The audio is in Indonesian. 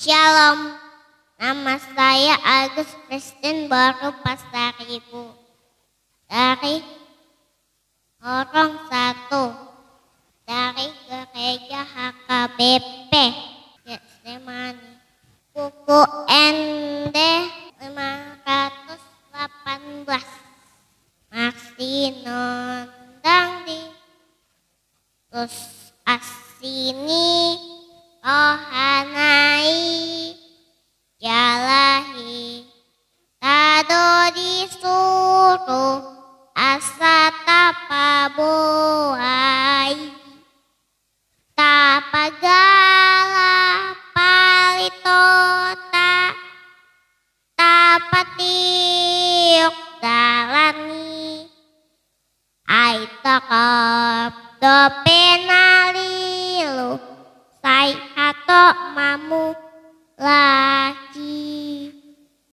Shalom, nama saya Agus Kristen baru Pasar Ibu dari Lorong 1 dari Gereja HKBP Getsemani. Buku ND 518 masih nondang di terus asini rohanai jalahi tado disuruh asa tapabuai tapagala palitota tapatiuk dalani aitakap dopenalilu sai hato mamu la